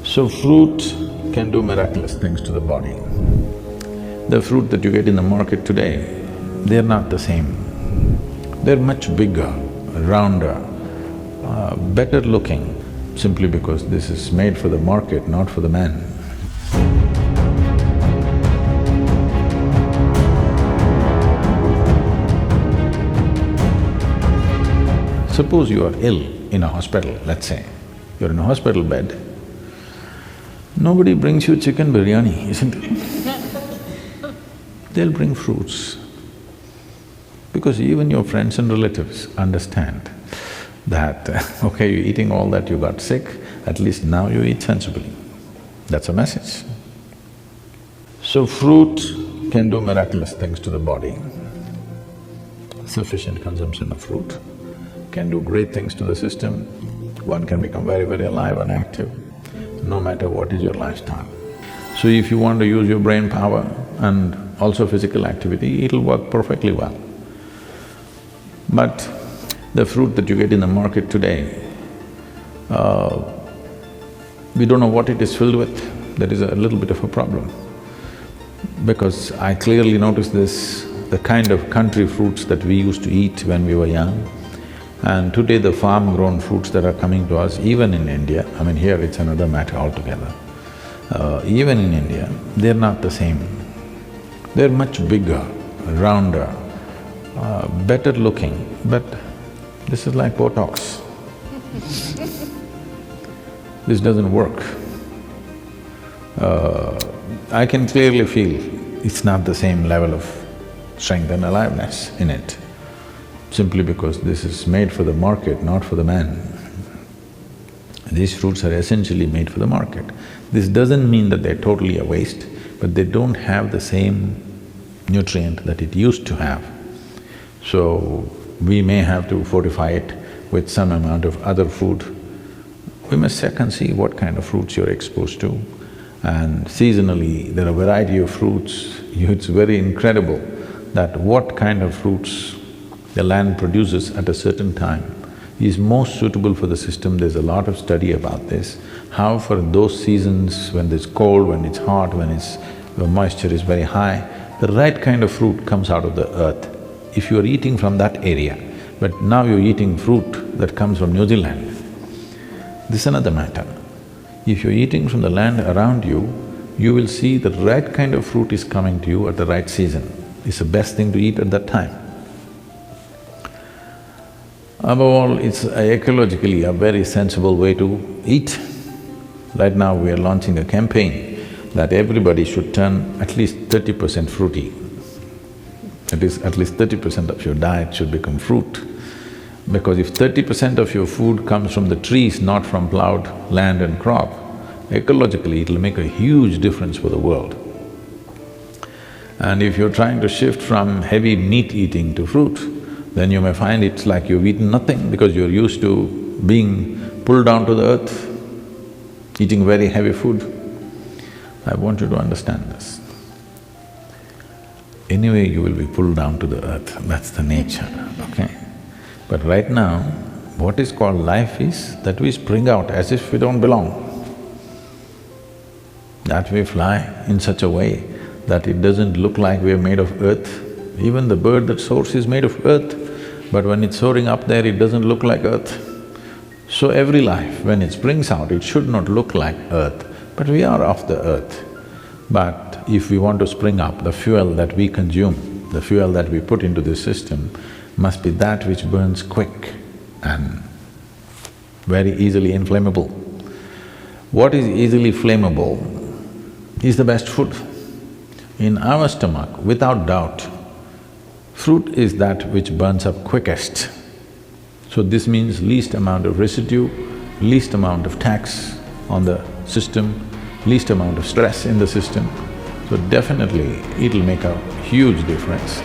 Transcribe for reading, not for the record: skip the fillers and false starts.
So fruit can do miraculous things to the body. The fruit that you get in the market today, they're not the same. They're much bigger, rounder, better looking, simply because this is made for the market, not for the man. Suppose you are ill in a hospital, let's say, you're in a hospital bed, nobody brings you chicken biryani, isn't it? They'll bring fruits. Because even your friends and relatives understand that, okay, you're eating all that, you got sick, at least now you eat sensibly. That's a message. So fruit can do miraculous things to the body. Sufficient consumption of fruit can do great things to the system. One can become very, very alive and active, no matter what is your lifestyle. So if you want to use your brain power and also physical activity, it'll work perfectly well. But the fruit that you get in the market today, we don't know what it is filled with. That is a little bit of a problem. Because I clearly noticed this, the kind of country fruits that we used to eat when we were young, and today the farm-grown fruits that are coming to us, even in India, I mean here it's another matter altogether, even in India, they're not the same. They're much bigger, rounder, better looking, but this is like Botox. This doesn't work. I can clearly feel it's not the same level of strength and aliveness in it, simply because this is made for the market, not for the man. These fruits are essentially made for the market. This doesn't mean that they're totally a waste, but they don't have the same nutrient that it used to have. So, we may have to fortify it with some amount of other food. We must check and see what kind of fruits you're exposed to. And seasonally, there are a variety of fruits. It's very incredible that what kind of fruits the land produces at a certain time is most suitable for the system. There's a lot of study about this, how for those seasons when it's cold, when it's hot, when the moisture is very high, the right kind of fruit comes out of the earth. If you're eating from that area, but now you're eating fruit that comes from New Zealand, this is another matter. If you're eating from the land around you, you will see the right kind of fruit is coming to you at the right season. It's the best thing to eat at that time. Above all, it's ecologically a very sensible way to eat. Right now we are launching a campaign that everybody should turn at least 30% fruity. That is, at least 30% of your diet should become fruit. Because if 30% of your food comes from the trees, not from plowed land and crop, ecologically it'll make a huge difference for the world. And if you're trying to shift from heavy meat eating to fruit, then you may find it's like you've eaten nothing because you're used to being pulled down to the earth, eating very heavy food. I want you to understand this. Anyway, you will be pulled down to the earth, that's the nature, okay? But right now, what is called life is that we spring out as if we don't belong. That we fly in such a way that it doesn't look like we're made of earth. Even the bird that soars is made of earth, but when it's soaring up there, it doesn't look like earth. So every life, when it springs out, it should not look like earth, but we are of the earth. But if we want to spring up, the fuel that we consume, the fuel that we put into this system must be that which burns quick and very easily inflammable. What is easily flammable is the best food. In our stomach, without doubt, fruit is that which burns up quickest. So this means least amount of residue, least amount of tax on the system, least amount of stress in the system. So definitely it'll make a huge difference.